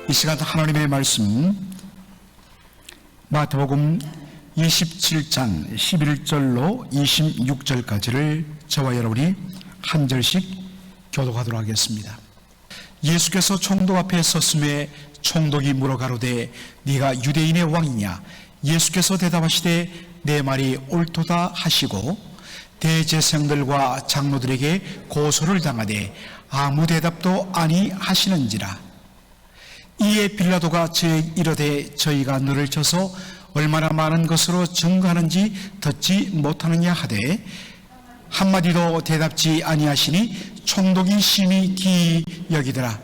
이 시간 하나님의 말씀 마태복음 27장 11절로 26절까지를 저와 여러분이 한 절씩 교독하도록 하겠습니다. 예수께서 총독 앞에 섰음에 총독이 물어가로되 네가 유대인의 왕이냐? 예수께서 대답하시되 내 말이 옳도다 하시고 대제사장들과 장로들에게 고소를 당하되 아무 대답도 아니하시는지라. 이에 빌라도가 저에게 이르되 저희가 너를 쳐서 얼마나 많은 것으로 증거하는지 듣지 못하느냐 하되 한마디도 대답지 아니하시니 총독이 심히 기이 여기더라.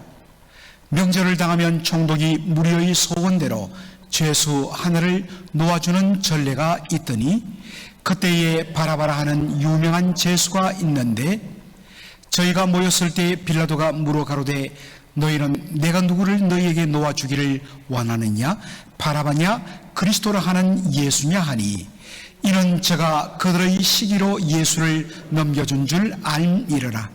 명절을 당하면 총독이 무리의 소원대로 죄수 하나를 놓아주는 전례가 있더니 그때에 바라바라 하는 유명한 죄수가 있는데 저희가 모였을 때 빌라도가 물어 가로되 너희는 내가 누구를 너희에게 놓아주기를 원하느냐? 바라바냐? 그리스도라 하는 예수냐 하니 이는 제가 그들의 시기로 예수를 넘겨준 줄 알미르라.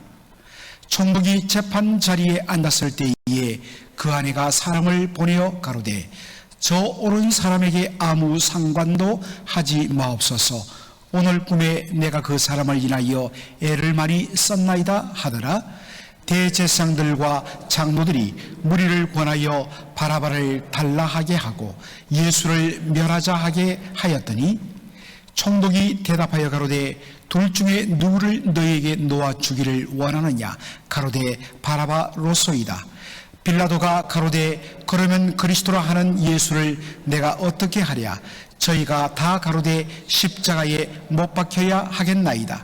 총독이 재판 자리에 앉았을 때에 그 아내가 사람을 보내어 가로되 저 옳은 사람에게 아무 상관도 하지 마옵소서. 오늘 꿈에 내가 그 사람을 인하여 애를 많이 썼나이다 하더라. 대제사장들과 장로들이 무리를 권하여 바라바를 달라하게 하고 예수를 멸하자 하게 하였더니 총독이 대답하여 가로되 둘 중에 누구를 너희에게 놓아주기를 원하느냐? 가로되 바라바로소이다. 빌라도가 가로되 그러면 그리스도라 하는 예수를 내가 어떻게 하랴? 저희가 다 가로되 십자가에 못 박혀야 하겠나이다.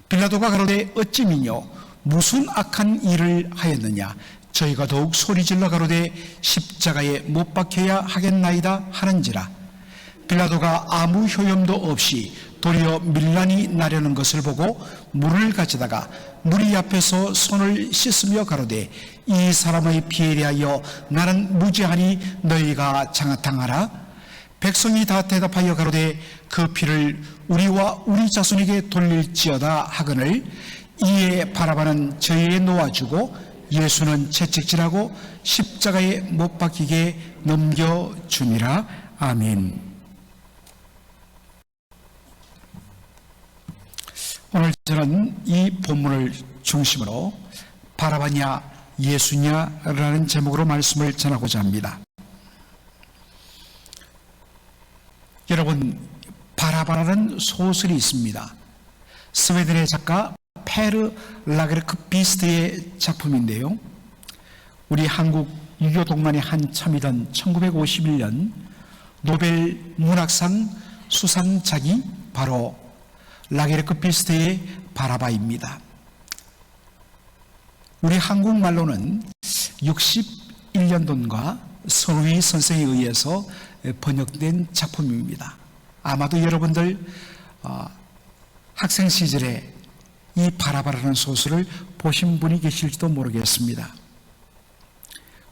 빌라도가 가로되 어찌 미뇨? 무슨 악한 일을 하였느냐? 저희가 더욱 소리질러 가로되 십자가에 못 박혀야 하겠나이다 하는지라. 빌라도가 아무 효염도 없이 도리어 밀란이 나려는 것을 보고 물을 가져다가 무리 앞에서 손을 씻으며 가로되 이 사람의 피에 대하여 나는 무죄하니 너희가 당하라. 백성이 다 대답하여 가로되 그 피를 우리와 우리 자손에게 돌릴지어다 하거늘 이에 바라바는 저희에 놓아주고 예수는 채찍질하고 십자가에 못 박히게 넘겨주니라. 아멘. 오늘 저는 이 본문을 중심으로 바라바냐 예수냐라는 제목으로 말씀을 전하고자 합니다. 여러분, 바라바라는 소설이 있습니다. 스웨덴의 작가 페르 라게르크 비스트의 작품인데요, 우리 한국 유교 동란이 한참이던 1951년 노벨 문학상 수상작이 바로 라게르크 비스트의 바라바입니다. 우리 한국말로는 61년도인가 손휘 선생에 의해서 번역된 작품입니다. 아마도 여러분들 학생 시절에 이 바라바라는 소설을 보신 분이 계실지도 모르겠습니다.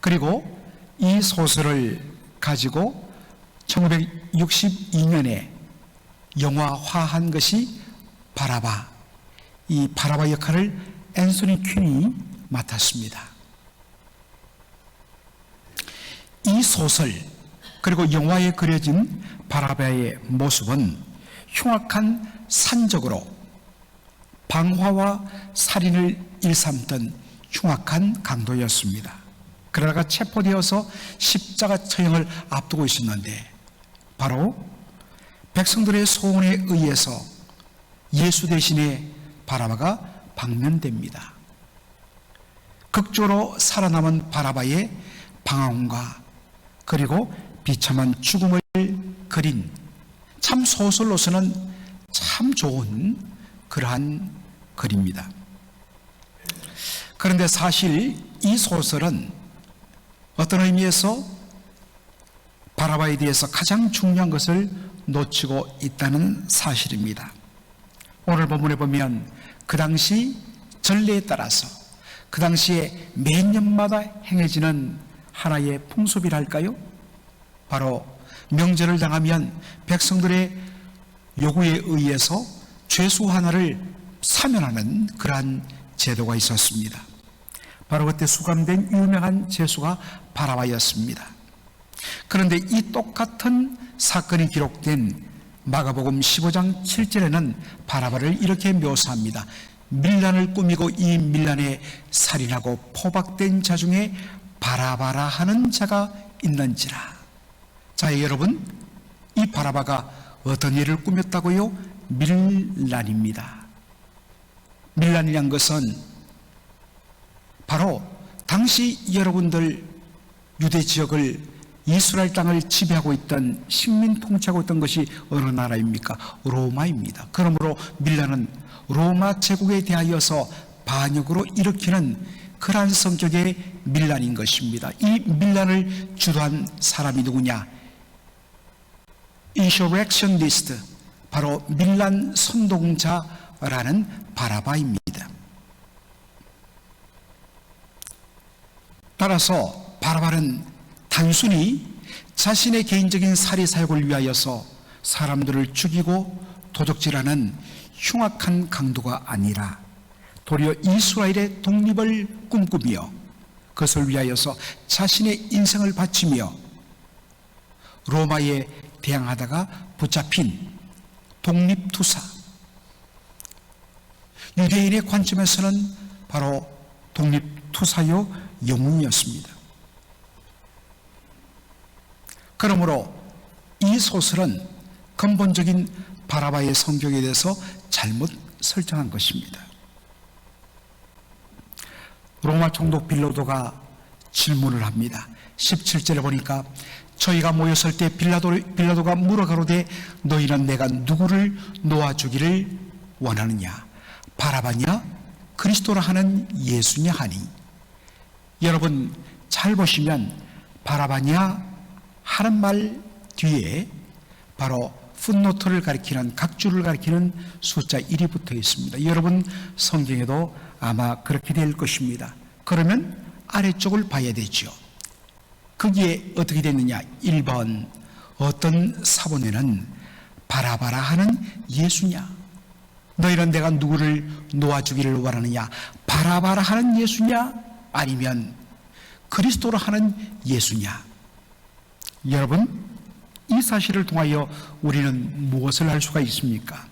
그리고 이 소설을 가지고 1962년에 영화화한 것이 바라바, 이 바라바 역할을 앤소니 퀸이 맡았습니다. 이 소설 그리고 영화에 그려진 바라바의 모습은 흉악한 산적으로 방화와 살인을 일삼던 흉악한 강도였습니다. 그러다가 체포되어서 십자가 처형을 앞두고 있었는데 바로 백성들의 소원에 의해서 예수 대신에 바라바가 방면됩니다. 극적으로 살아남은 바라바의 방황과 그리고 비참한 죽음을 그린 참 소설로서는 참 좋은 그러한 글입니다. 그런데 사실 이 소설은 어떤 의미에서 바라바에 대해서 가장 중요한 것을 놓치고 있다는 사실입니다. 오늘 본문에 보면 그 당시 전례에 따라서 그 당시에 매년마다 행해지는 하나의 풍습이랄까요? 바로 명절을 당하면 백성들의 요구에 의해서 죄수 하나를 사면하는 그러한 제도가 있었습니다. 바로 그때 수감된 유명한 죄수가 바라바였습니다. 그런데 이 똑같은 사건이 기록된 마가복음 15장 7절에는 바라바를 이렇게 묘사합니다. 밀란을 꾸미고 이 밀란에 살인하고 포박된 자 중에 바라바라 하는 자가 있는지라. 자, 여러분, 이 바라바가 어떤 일을 꾸몄다고요? 밀란입니다. 밀란이란 것은 바로 당시 여러분들 유대 지역을 이스라엘 땅을 지배하고 있던 식민 통치하고 있던 것이 어느 나라입니까? 로마입니다. 그러므로 밀란은 로마 제국에 대하여서 반역으로 일으키는 그러한 성격의 밀란인 것입니다. 이 밀란을 주도한 사람이 누구냐? 인서렉셔니스트, 바로 밀란 선동자라는 바라바입니다. 따라서 바라바는 단순히 자신의 개인적인 살해 사욕을 위하여서 사람들을 죽이고 도적질하는 흉악한 강도가 아니라 도리어 이스라엘의 독립을 꿈꾸며 그것을 위하여서 자신의 인생을 바치며 로마에 대항하다가 붙잡힌 독립투사, 유대인의 관점에서는 바로 독립투사요 영웅이었습니다. 그러므로 이 소설은 근본적인 바라바의 성격에 대해서 잘못 설정한 것입니다. 로마 총독 빌라도가 질문을 합니다. 17절에 보니까 저희가 모였을 때 빌라도가 물어가로되 너희는 내가 누구를 놓아주기를 원하느냐? 바라바냐? 그리스도라 하는 예수냐 하니. 여러분 잘 보시면 바라바냐 하는 말 뒤에 바로 풋노트를 가리키는, 각주를 가리키는 숫자 1이 붙어 있습니다. 여러분 성경에도 아마 그렇게 될 것입니다. 그러면 아래쪽을 봐야 되죠. 거기에 어떻게 됐느냐? 1번, 어떤 사본에는 바라바라 하는 예수냐? 너희는 내가 누구를 놓아주기를 원하느냐? 바라바라 하는 예수냐? 아니면 그리스도로 하는 예수냐? 여러분, 이 사실을 통하여 우리는 무엇을 알 수가 있습니까?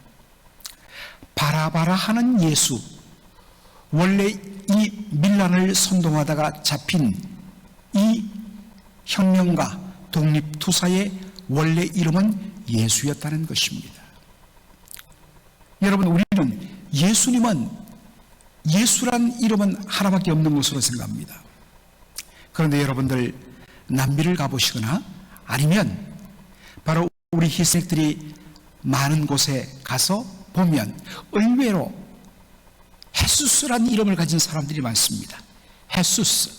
바라바라 하는 예수, 원래 이 밀란을 선동하다가 잡힌 이 혁명가 독립투사의 원래 이름은 예수였다는 것입니다. 여러분, 우리는 예수란 이름은 하나밖에 없는 것으로 생각합니다. 그런데 여러분들 남미를 가보시거나 아니면 바로 우리 희생들이 많은 곳에 가서 보면 의외로 헤수스라는 이름을 가진 사람들이 많습니다. 헤수스.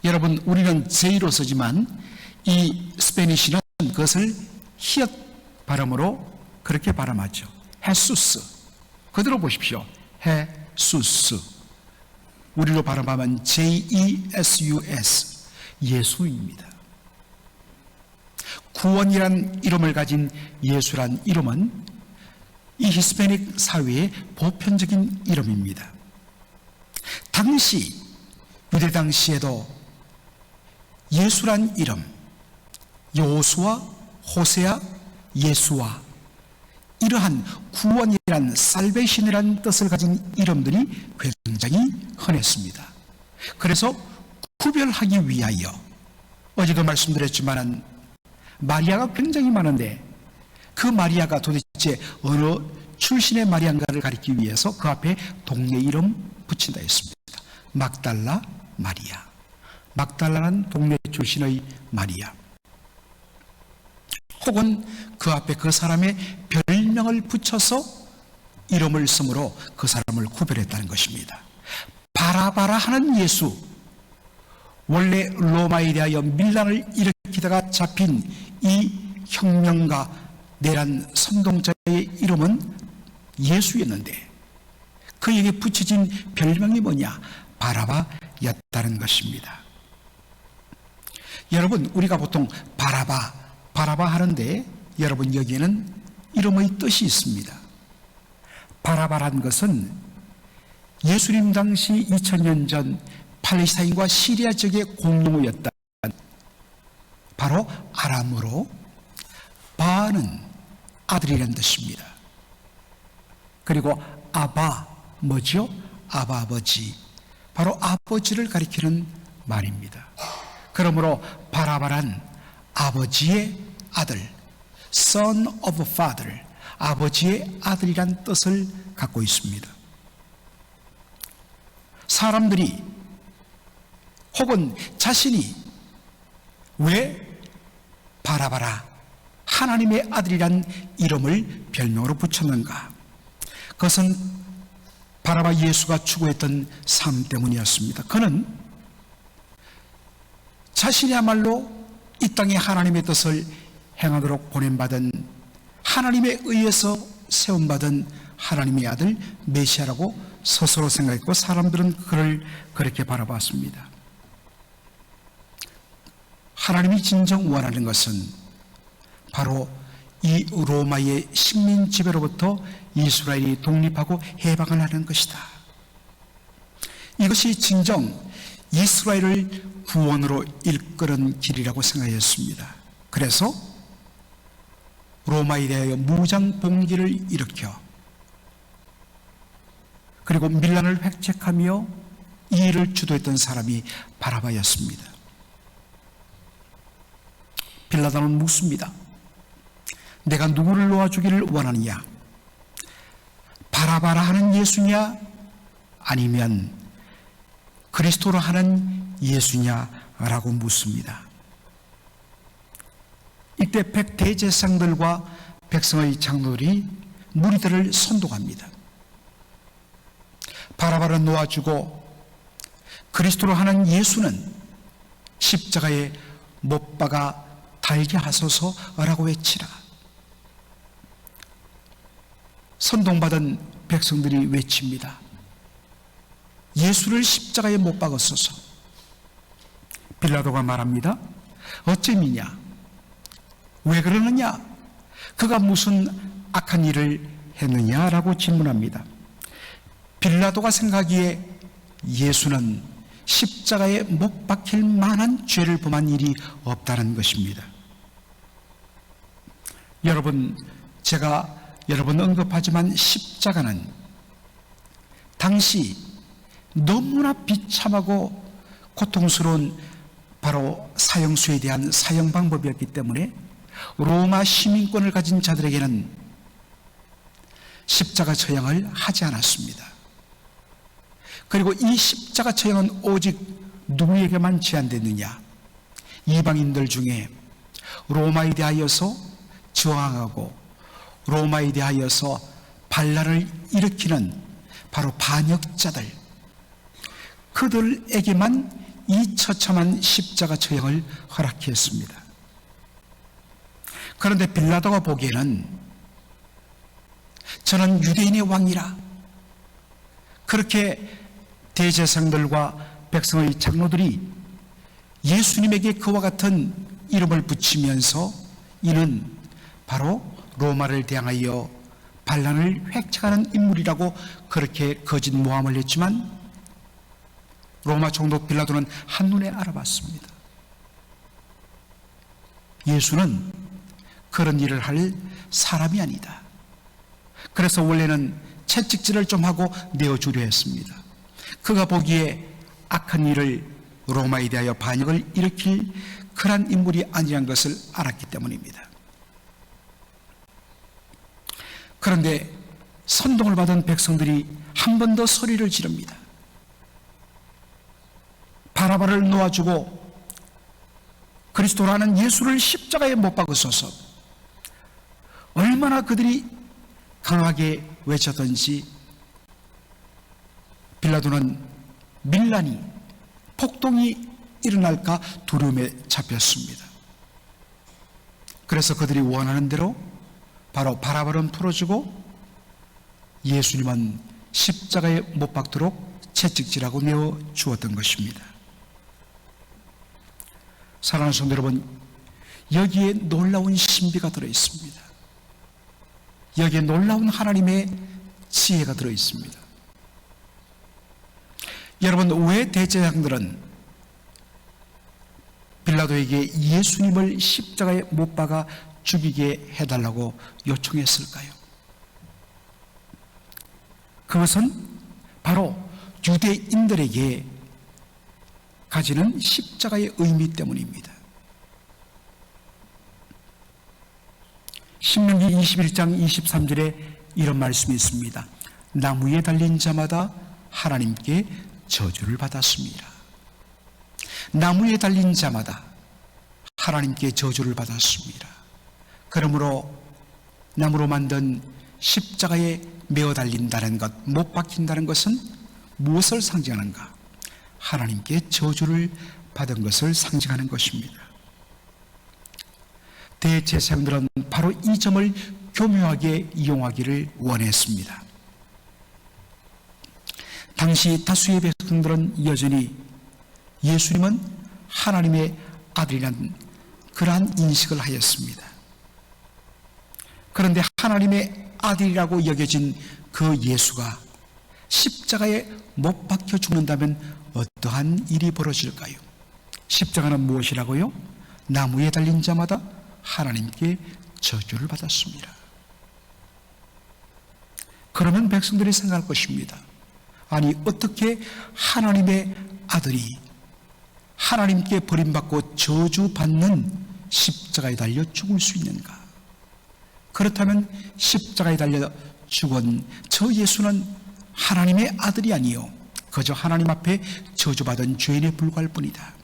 여러분, 우리는 제이로 쓰지만 이 스페니쉬는 그것을 히읗 발음으로 그렇게 발음하죠. 헤수스. 그대로 보십시오. 헤수스. 우리로 발음하면 J-E-S-U-S. 예수입니다. 구원이란 이름을 가진 예수란 이름은 이 히스패닉 사회의 보편적인 이름입니다. 당시 유대 당시에도 예수란 이름, 여호수아, 호세아, 예수아, 이러한 구원이란 살베이션이라는 뜻을 가진 이름들이 굉장히 흔했습니다. 그래서 구별하기 위하여, 어제도 말씀드렸지만 마리아가 굉장히 많은데 그 마리아가 도대체 어느 출신의 마리아인가를 가리키기 위해서 그 앞에 동네 이름 붙인다 했습니다. 막달라 마리아. 막달라는 동네 출신의 마리아. 혹은 그 앞에 그 사람의 별명을 붙여서 이름을 쓰므로 그 사람을 구별했다는 것입니다. 바라바라 하는 예수, 원래 로마에 대하여 밀란을 일으키다가 잡힌 이 혁명가 내란 선동자의 이름은 예수였는데 그에게 붙여진 별명이 뭐냐? 바라바였다는 것입니다. 여러분, 우리가 보통 바라바 하는데 여러분 여기에는 이름의 뜻이 있습니다. 바라바란 것은 예수님 당시 2000년 전 팔레스타인과 시리아 지역의 공용어였다. 바로 아람어로 바는 아들이라는 뜻입니다. 그리고 아바 뭐죠? 아바 아버지, 바로 아버지를 가리키는 말입니다. 그러므로 바라바란 아버지의 아들, son of father, 아버지의 아들이란 뜻을 갖고 있습니다. 사람들이 혹은 자신이 왜 바라바라 하나님의 아들이란 이름을 별명으로 붙였는가? 그것은 바라바 예수가 추구했던 삶 때문이었습니다. 그는 자신이야말로 이 땅에 하나님의 뜻을 행하도록 보냄받은, 하나님에 의해서 세움받은 하나님의 아들 메시아라고 스스로 생각했고, 사람들은 그를 그렇게 바라봤습니다. 하나님이 진정 원하는 것은 바로 이 로마의 식민 지배로부터 이스라엘이 독립하고 해방을 하는 것이다. 이것이 진정 이스라엘을 구원으로 이끄는 길이라고 생각했습니다. 그래서 로마에 대하여 무장 봉기를 일으켜 그리고 밀란을 획책하며 이 일을 주도했던 사람이 바라바였습니다. 빌라도는 묻습니다. 내가 누구를 놓아주기를 원하느냐? 바라바라 하는 예수냐, 아니면 그리스도로 하는 예수냐라고 묻습니다. 이때 백대제사장들과 백성의 장로들이 무리들을 선동합니다. 바라바를 놓아주고 그리스도로 하는 예수는 십자가에 못 박아 달게 하소서라고 외치라. 선동받은 백성들이 외칩니다. 예수를 십자가에 못 박았소서. 빌라도가 말합니다. 어째미냐? 왜 그러느냐? 그가 무슨 악한 일을 했느냐라고 질문합니다. 빌라도가 생각하기에 예수는 십자가에 못 박힐 만한 죄를 범한 일이 없다는 것입니다. 여러분, 제가 여러 번 언급하지만 십자가는 당시 너무나 비참하고 고통스러운 바로 사형수에 대한 사형 방법이었기 때문에 로마 시민권을 가진 자들에게는 십자가 처형을 하지 않았습니다. 그리고 이 십자가 처형은 오직 누구에게만 제한됐느냐? 이방인들 중에 로마에 대하여서 저항하고 로마에 대하여서 반란을 일으키는 바로 반역자들, 그들에게만 이 처참한 십자가 처형을 허락했습니다. 그런데 빌라도가 보기에는 저는 유대인의 왕이라, 그렇게 대제사장들과 백성의 장로들이 예수님에게 그와 같은 이름을 붙이면서 이는 바로 로마를 대항하여 반란을 획책하는 인물이라고 그렇게 거짓 모함을 했지만 로마 총독 빌라도는 한눈에 알아봤습니다. 예수는 그런 일을 할 사람이 아니다. 그래서 원래는 채찍질을 좀 하고 내어주려 했습니다. 그가 보기에 악한 일을 로마에 대하여 반역을 일으킬 그런 인물이 아니란 것을 알았기 때문입니다. 그런데 선동을 받은 백성들이 한 번 더 소리를 지릅니다. 바라바를 놓아주고 그리스도라는 예수를 십자가에 못 박으소서. 얼마나 그들이 강하게 외쳤던지 빌라도는 밀란이, 폭동이 일어날까 두려움에 잡혔습니다. 그래서 그들이 원하는 대로 바로 바라바는 풀어주고 예수님은 십자가에 못 박도록 채찍질하고 내어 주었던 것입니다. 사랑하는 성도 여러분, 여기에 놀라운 신비가 들어있습니다. 여기에 놀라운 하나님의 지혜가 들어있습니다. 여러분, 왜 대제사장들은 빌라도에게 예수님을 십자가에 못 박아 죽이게 해달라고 요청했을까요? 그것은 바로 유대인들에게 가지는 십자가의 의미 때문입니다. 신명기 21장 23절에 이런 말씀이 있습니다. 나무에 달린 자마다 하나님께 저주를 받았습니다. 나무에 달린 자마다 하나님께 저주를 받았습니다. 그러므로 나무로 만든 십자가에 매어 달린다는 것, 못 박힌다는 것은 무엇을 상징하는가? 하나님께 저주를 받은 것을 상징하는 것입니다. 대제사장들은 바로 이 점을 교묘하게 이용하기를 원했습니다. 당시 다수의 백성들은 여전히 예수님은 하나님의 아들이라는 그러한 인식을 하였습니다. 그런데 하나님의 아들이라고 여겨진 그 예수가 십자가에 못 박혀 죽는다면 어떠한 일이 벌어질까요? 십자가는 무엇이라고요? 나무에 달린 자마다 하나님께 저주를 받았습니다. 그러면 백성들이 생각할 것입니다. 아니, 어떻게 하나님의 아들이 하나님께 버림받고 저주받는 십자가에 달려 죽을 수 있는가? 그렇다면 십자가에 달려 죽은 저 예수는 하나님의 아들이 아니요 그저 하나님 앞에 저주받은 죄인에 불과할 뿐이다.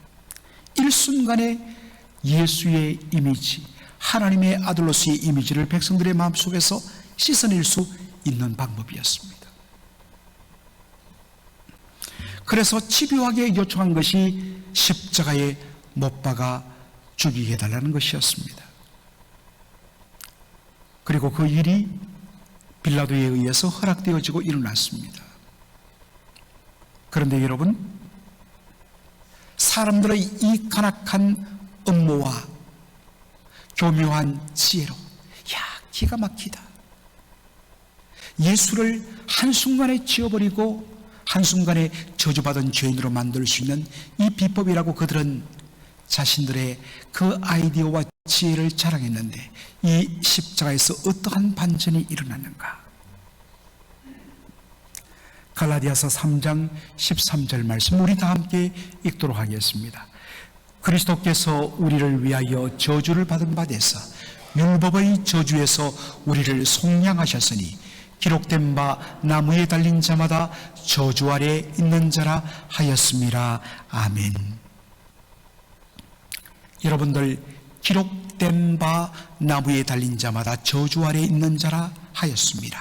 일순간에 예수의 이미지, 하나님의 아들로서의 이미지를 백성들의 마음속에서 씻어낼 수 있는 방법이었습니다. 그래서 집요하게 요청한 것이 십자가에 못 박아 죽이게 해달라는 것이었습니다. 그리고 그 일이 빌라도에 의해서 허락되어지고 일어났습니다. 그런데 여러분, 사람들의 이 간악한 음모와 교묘한 지혜로, 기가 막히다, 예수를 한순간에 지어버리고 한순간에 저주받은 죄인으로 만들 수 있는 이 비법이라고 그들은 자신들의 그 아이디어와 지혜를 자랑했는데, 이 십자가에서 어떠한 반전이 일어났는가? 갈라디아서 3장 13절 말씀 우리 다 함께 읽도록 하겠습니다. 그리스도께서 우리를 위하여 저주를 받은 바 되사 율법의 저주에서 우리를 속량하셨으니 기록된 바 나무에 달린 자마다 저주 아래 있는 자라 하였습니다. 아멘. 여러분들, 기록된 바 나무에 달린 자마다 저주 아래 있는 자라 하였습니다.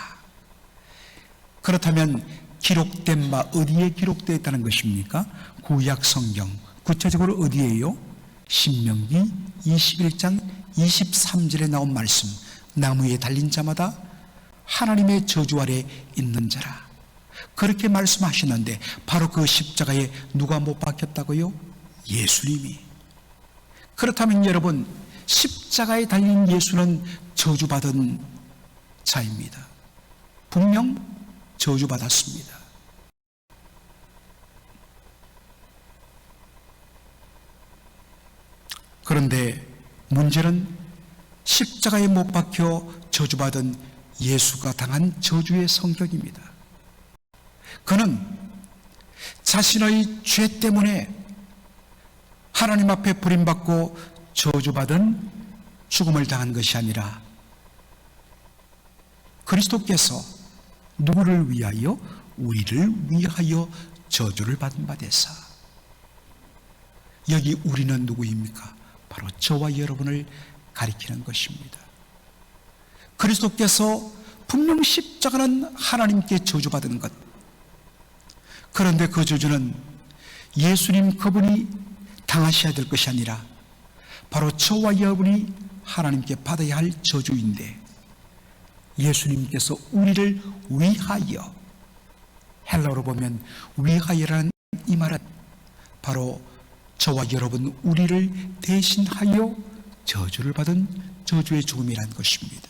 그렇다면 기록된 바 어디에 기록되어 있다는 것입니까? 구약 성경, 구체적으로 어디에요? 신명기 21장 23절에 나온 말씀, 나무에 달린 자마다 하나님의 저주 아래 있는 자라, 그렇게 말씀하시는데 바로 그 십자가에 누가 못 박혔다고요? 예수님이. 그렇다면 여러분, 십자가에 달린 예수는 저주받은 자입니다. 분명 저주받았습니다. 그런데 문제는 십자가에 못 박혀 저주받은 예수가 당한 저주의 성격입니다. 그는 자신의 죄 때문에 하나님 앞에 버림받고 저주받은 죽음을 당한 것이 아니라 그리스도께서 누구를 위하여? 우리를 위하여 저주를 받은 바 되사. 여기 우리는 누구입니까? 바로 저와 여러분을 가리키는 것입니다. 그리스도께서 분명 십자가는 하나님께 저주받은 것, 그런데 그 저주는 예수님 그분이 당하셔야 될 것이 아니라 바로 저와 여러분이 하나님께 받아야 할 저주인데, 예수님께서 우리를 위하여, 헬라어로 보면 위하여라는 이 말은 바로 저와 여러분 우리를 대신하여 저주를 받은 저주의 죽음이라는 것입니다.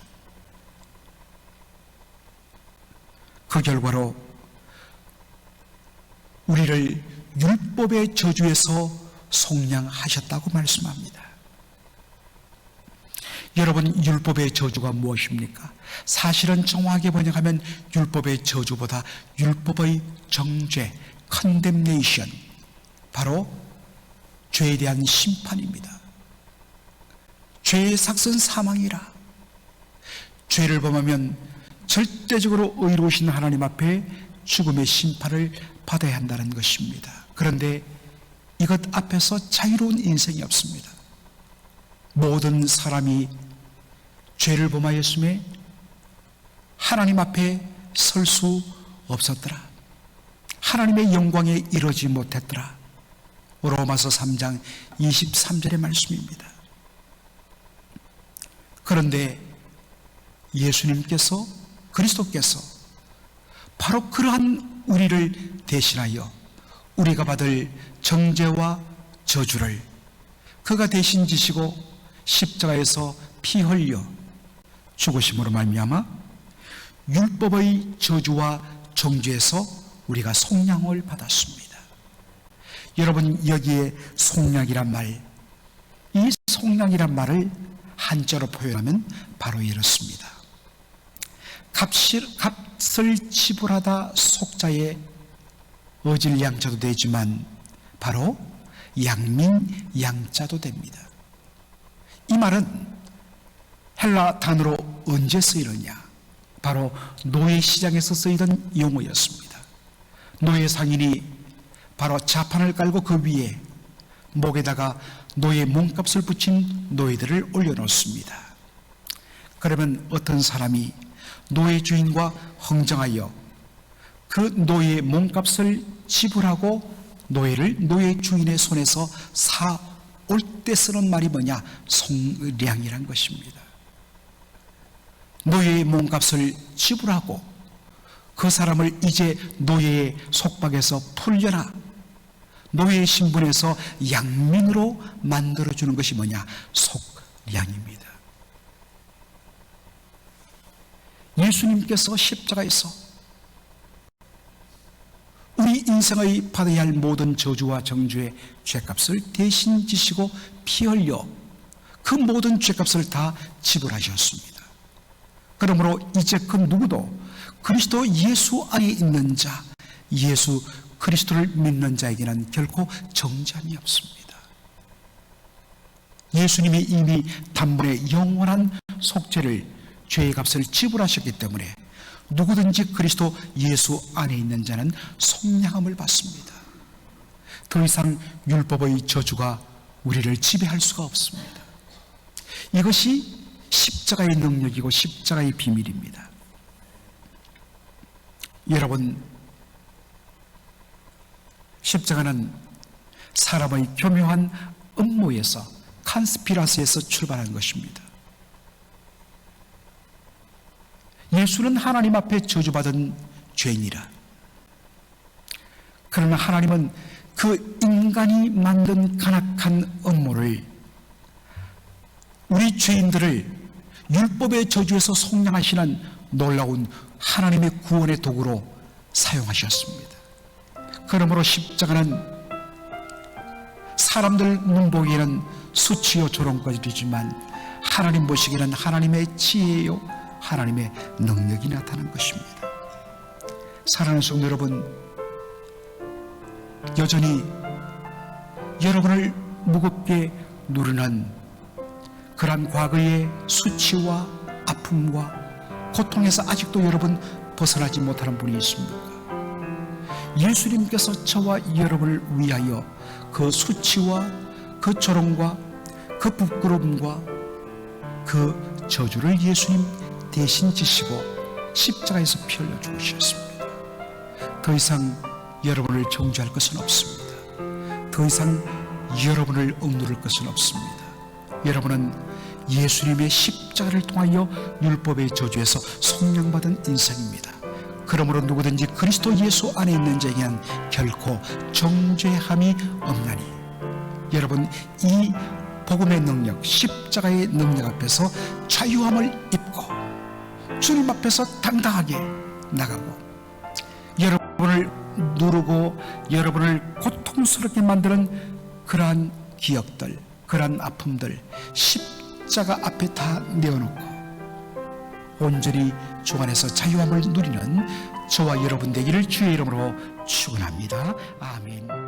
그 결과로 우리를 율법의 저주에서 속량하셨다고 말씀합니다. 여러분, 율법의 저주가 무엇입니까? 사실은 정확하게 번역하면 율법의 저주보다 율법의 정죄, condemnation, 바로 죄에 대한 심판입니다. 죄의 삭은 사망이라. 죄를 범하면 절대적으로 의로우신 하나님 앞에 죽음의 심판을 받아야 한다는 것입니다. 그런데 이것 앞에서 자유로운 인생이 없습니다. 모든 사람이 죄를 범하였음에 하나님 앞에 설 수 없었더라. 하나님의 영광에 이르지 못했더라. 로마서 3장 23절의 말씀입니다. 그런데 예수님께서, 그리스도께서 바로 그러한 우리를 대신하여 우리가 받을 정죄와 저주를 그가 대신 지시고 십자가에서 피 흘려 죽으심으로 말미암아 율법의 저주와 정죄에서 우리가 속량을 받았습니다. 여러분, 여기에 속량이란 말, 이 속량이란 말을 한자로 표현하면 바로 이렇습니다. 값을 지불하다 속자에 어질 양자도 되지만 바로 양민 양자도 됩니다. 이 말은 헬라 단어로 언제 쓰이느냐? 바로 노예 시장에서 쓰이던 용어였습니다. 노예 상인이 바로 자판을 깔고 그 위에 목에다가 노예 몸값을 붙인 노예들을 올려놓습니다. 그러면 어떤 사람이 노예 주인과 흥정하여 그 노예의 몸값을 지불하고 노예를 노예 주인의 손에서 사올 때 쓰는 말이 뭐냐? 속량이란 것입니다. 노예의 몸값을 지불하고 그 사람을 이제 노예의 속박에서 풀려나 노예의 신분에서 양민으로 만들어주는 것이 뭐냐? 속량입니다. 예수님께서 십자가에서 우리 인생의 받아야 할 모든 저주와 정죄의 죄값을 대신 지시고 피 흘려 그 모든 죄값을 다 지불하셨습니다. 그러므로 이제 그 누구도 그리스도 예수 안에 있는 자, 예수 그리스도를 믿는 자에게는 결코 정죄함이 없습니다. 예수님이 이미 단번에 영원한 속죄를, 죄의 값을 지불하셨기 때문에 누구든지 그리스도 예수 안에 있는 자는 속량함을 받습니다. 더 이상 율법의 저주가 우리를 지배할 수가 없습니다. 이것이 십자가의 능력이고 십자가의 비밀입니다. 여러분, 십자가는 사람의 교묘한 음모에서, 칸스피라스에서 출발한 것입니다. 예수는 하나님 앞에 저주받은 죄인이라. 그러나 하나님은 그 인간이 만든 간악한 음모를, 우리 죄인들을 율법의 저주에서 속량하시는 놀라운 하나님의 구원의 도구로 사용하셨습니다. 그러므로 십자가는 사람들 눈 보기에는 수치요 조롱거리지만 하나님 보시기에는 하나님의 지혜요 하나님의 능력이 나타난 것입니다. 사랑하는 성도 여러분, 여전히 여러분을 무겁게 누르는 그러한 과거의 수치와 아픔과 고통에서 아직도 여러분 벗어나지 못하는 분이 있습니까? 예수님께서 저와 여러분을 위하여 그 수치와 그 조롱과 그 부끄러움과 그 저주를 예수님 대신 지시고 십자가에서 피 흘려 죽으셨습니다. 더 이상 여러분을 정죄할 것은 없습니다. 더 이상 여러분을 억누를 것은 없습니다. 여러분은 예수님의 십자가를 통하여 율법의 저주에서 속량받은 인생입니다. 그러므로 누구든지 그리스도 예수 안에 있는 자에게는 결코 정죄함이 없나니, 여러분, 이 복음의 능력, 십자가의 능력 앞에서 자유함을 입고 주님 앞에서 당당하게 나가고 여러분을 누르고 여러분을 고통스럽게 만드는 그러한 기억들, 그러한 아픔들 십자가 앞에 다 내어놓고 온전히 주 안에서 자유함을 누리는 저와 여러분 되기를 주의 이름으로 축원합니다. 아멘.